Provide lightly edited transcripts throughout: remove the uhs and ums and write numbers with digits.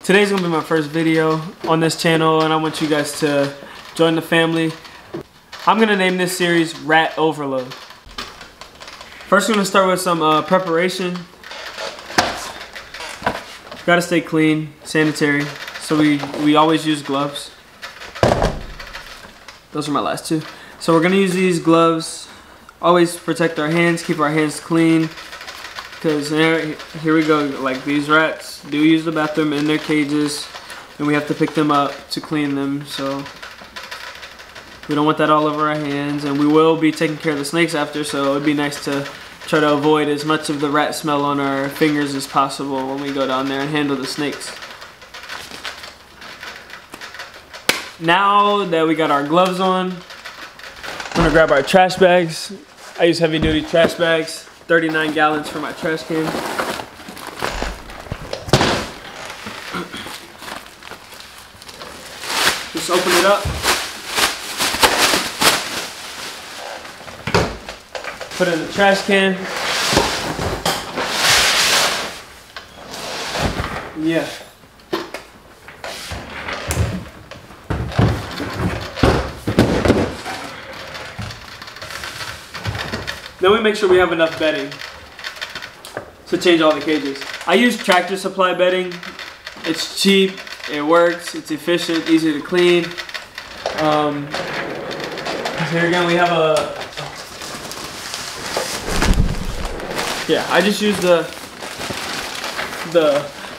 Today's gonna be my first video on this channel, and I want you guys to join the family. I'm gonna name this series Rat Overload. First, we're gonna start with some preparation. Gotta stay clean, sanitary, so we always use gloves. Those are my last two. So we're gonna use these gloves. Always protect our hands, keep our hands clean. Because here we go, like these rats do use the bathroom in their cages, and we have to pick them up to clean them, so we don't want that all over our hands. And we will be taking care of the snakes after, so it'd be nice to try to avoid as much of the rat smell on our fingers as possible when we go down there and handle the snakes. Now that we got our gloves on, we're gonna grab our trash bags. I use heavy duty trash bags. 39 gallons for my trash can. Just open it up. Put it in the trash can. Yeah. Then we make sure we have enough bedding to change all the cages. I use Tractor Supply bedding. It's cheap, it works, it's efficient, easy to clean. Here again we have I just use the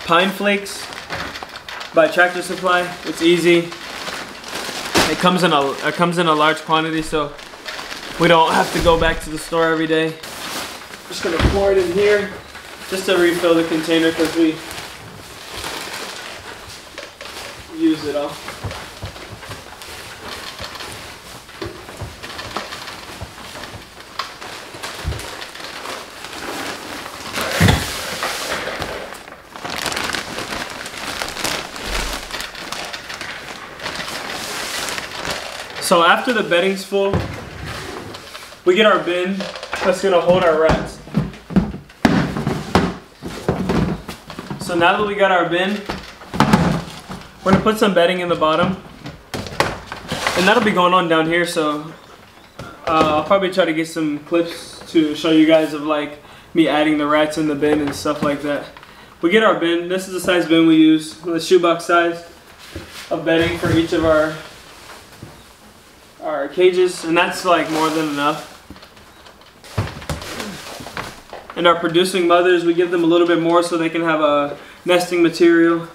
Pine Flakes by Tractor Supply. It's easy. It comes in a large quantity, so we don't have to go back to the store every day. Just gonna pour it in here just to refill the container because we use it all. So after the bedding's full, we get our bin that's gonna hold our rats. So now that we got our bin, we're gonna put some bedding in the bottom. And that'll be going on down here, so I'll probably try to get some clips to show you guys of like me adding the rats in the bin and stuff like that. We get our bin. This is the size bin we use, the shoebox size of bedding for each of our cages, and that's like more than enough. And our producing mothers, we give them a little bit more so they can have a nesting material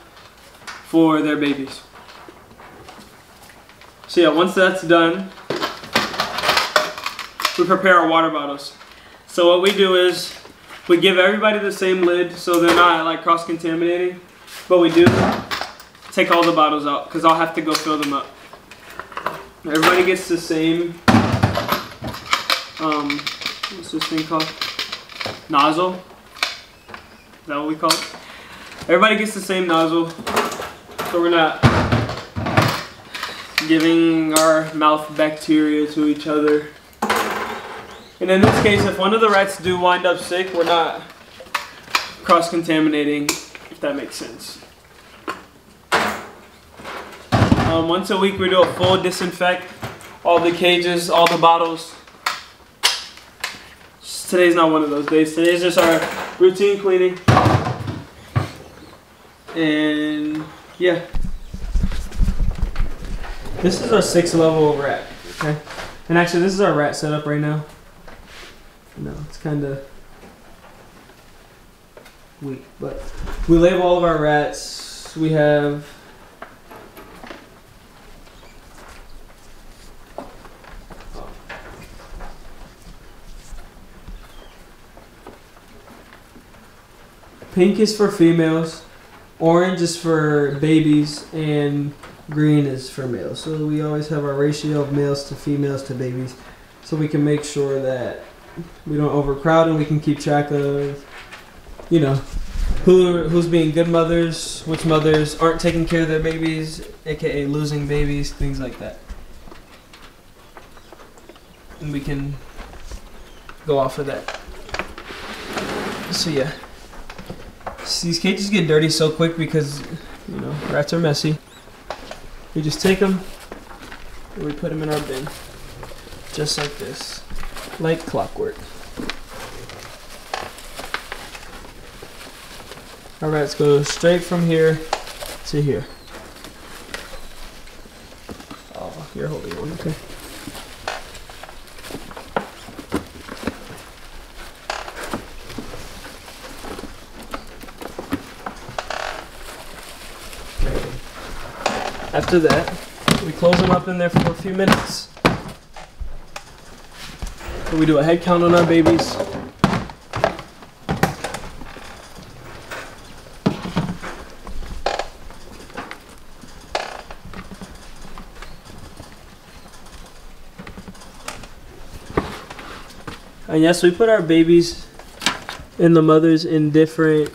for their babies. So yeah, once that's done, we prepare our water bottles. So what we do is we give everybody the same lid so they're not like cross-contaminating, but we do take all the bottles out because I'll have to go fill them up. Everybody gets the same, what's this thing called? Nozzle. Is that what we call it? Everybody gets the same nozzle, so we're not giving our mouth bacteria to each other. And in this case, if one of the rats do wind up sick, we're not cross-contaminating, if that makes sense. Once a week we do a full disinfect, all the cages, all the bottles. Today's not one of those days. Today's just our routine cleaning. And yeah. This is our 6th level rat. Okay. And actually this is our rat setup right now. No, it's kinda weak. But we label all of our rats. We have pink is for females, orange is for babies, and green is for males. So we always have our ratio of males to females to babies, so we can make sure that we don't overcrowd and we can keep track of, you know, who's being good mothers, which mothers aren't taking care of their babies, aka losing babies, things like that. And we can go off of that. So yeah. These cages get dirty so quick because You know, rats are messy. We just take them and we put them in our bin. Just like this. Like clockwork. Our rats go straight from here to here. Oh, you're holding one, okay. After that, we close them up in there for a few minutes. So we do a head count on our babies. And yes, we put our babies and the mothers in different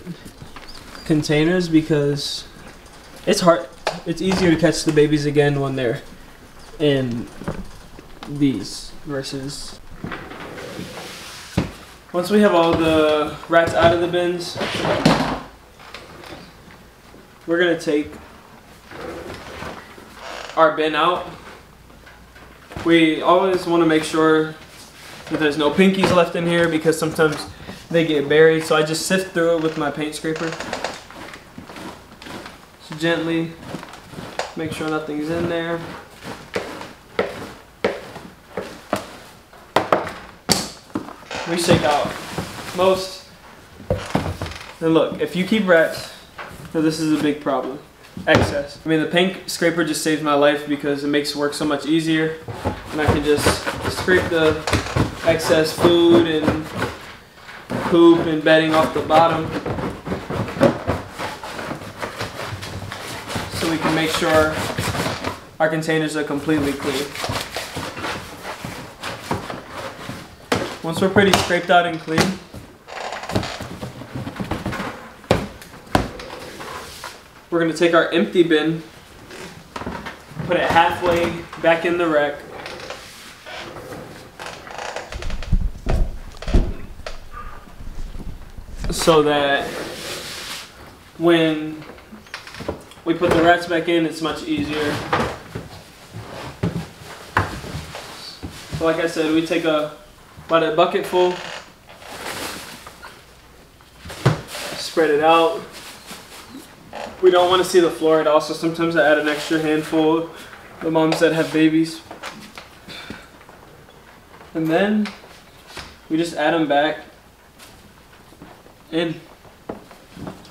containers because it's hard. It's easier to catch the babies again when they're in these versus. Once we have all the rats out of the bins, we're gonna take our bin out. We always want to make sure that there's no pinkies left in here because sometimes they get buried. So I just sift through it with my paint scraper. So gently make sure nothing's in there. We shake out most. And look, if you keep rats, so this is a big problem. Excess. I mean, the paint scraper just saves my life because it makes work so much easier. And I can just scrape the excess food and poop and bedding off the bottom. So we can make sure our containers are completely clean. Once we're pretty scraped out and clean, we're going to take our empty bin, put it halfway back in the rack. So that when we put the rats back in, it's much easier. So like I said, we take about a bucket full, spread it out. We don't want to see the floor at all, so sometimes I add an extra handful, the moms that have babies. And then we just add them back in.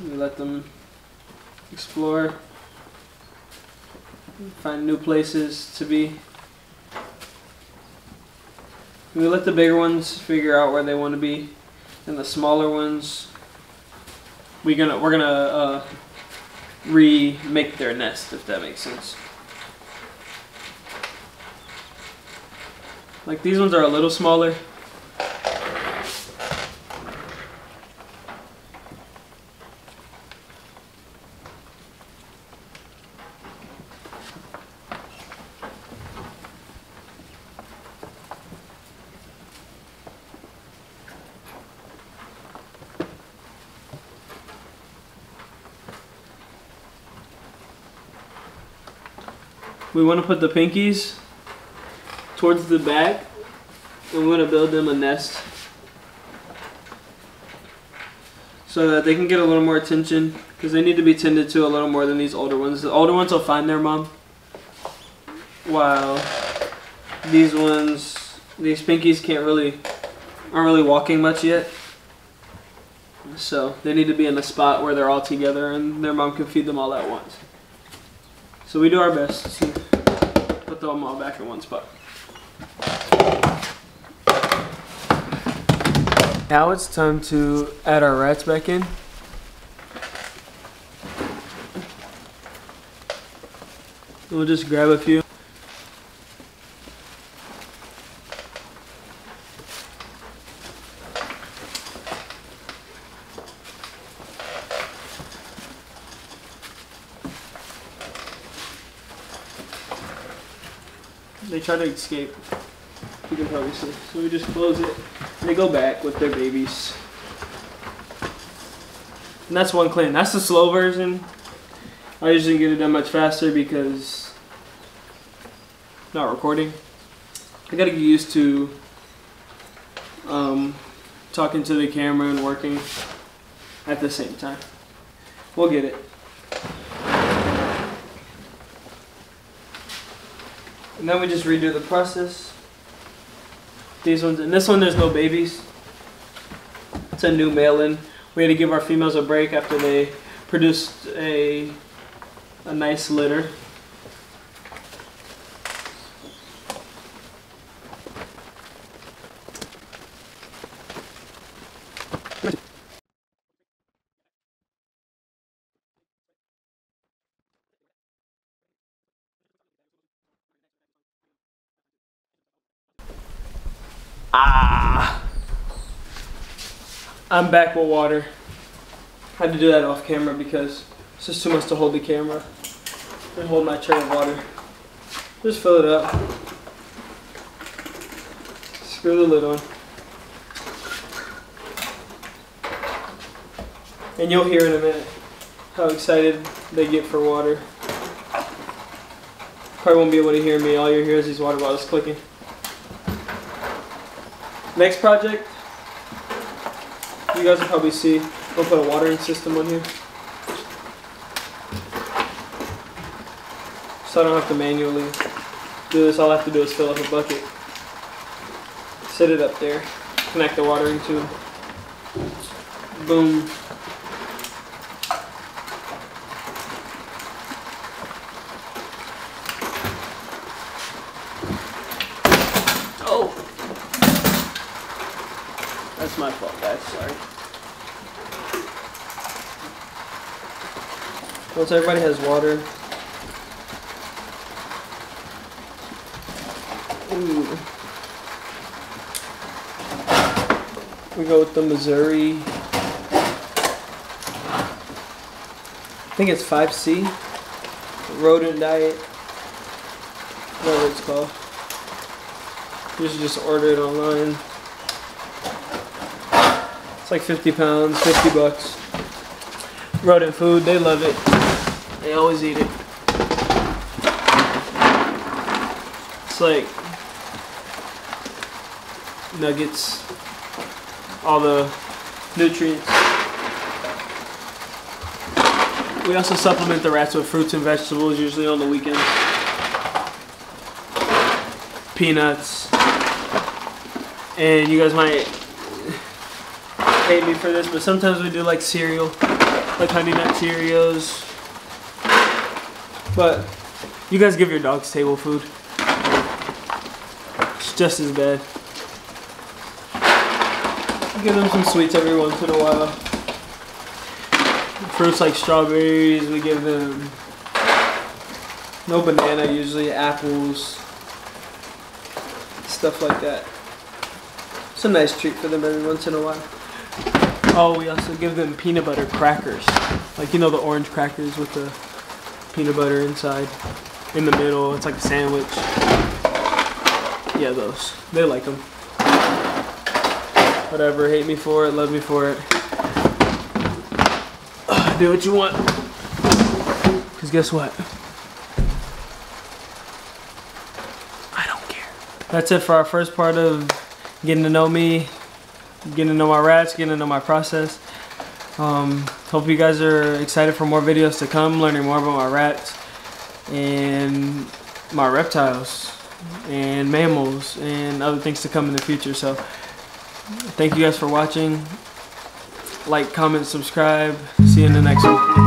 We let them explore, find new places to be. We let the bigger ones figure out where they want to be, and the smaller ones, we're gonna remake their nest, if that makes sense. Like these ones are a little smaller. We want to put the pinkies towards the back, and we're going to build them a nest so that they can get a little more attention, because they need to be tended to a little more than these older ones. The older ones will find their mom, while these ones, these pinkies aren't really walking much yet. So they need to be in a spot where they're all together and their mom can feed them all at once. So we do our best to put them all back in one spot. Now it's time to add our rats back in. We'll just grab a few. They try to escape, you can probably see. So we just close it, and they go back with their babies. And that's one clean. That's the slow version. I usually get it done much faster because not recording. I gotta get used to talking to the camera and working at the same time. We'll get it. And then we just redo the process. These ones, and this one there's no babies. It's a new male-in. We had to give our females a break after they produced a nice litter. I'm back with water. Had to do that off camera because it's just too much to hold the camera and hold my tray of water. Just fill it up. Screw the lid on. And you'll hear in a minute how excited they get for water. Probably won't be able to hear me. All you'll hear is these water bottles clicking. Next project, you guys will probably see, we'll put a watering system on here. So I don't have to manually do this. All I have to do is fill up a bucket, set it up there, connect the watering tube, boom. Oh! That's my fault, guys, sorry. Once everybody has water, we go with the Missouri, I think it's 5C, rodent diet, whatever it's called. You should just order it online. It's like 50 pounds, 50 bucks. Rodent food, they love it. They always eat it. It's like nuggets, all the nutrients. We also supplement the rats with fruits and vegetables, usually on the weekends. Peanuts. And you guys might hate me for this, but sometimes we do like cereal, like Honey Nut Cheerios. But you guys give your dogs table food. It's just as bad. Give them some sweets every once in a while. Fruits like strawberries, we give them no banana usually, apples, stuff like that. It's a nice treat for them every once in a while. Oh, we also give them peanut butter crackers. Like, you know, the orange crackers with the peanut butter inside, in the middle. It's like a sandwich. Yeah, those. They like them. Whatever, hate me for it, love me for it. Do what you want. Because guess what? I don't care. That's it for our first part of getting to know me, getting to know my rats, getting to know my process. Hope you guys are excited for more videos to come, learning more about my rats and my reptiles and mammals and other things to come in the future. So thank you guys for watching. Like, comment, subscribe. See you in the next one.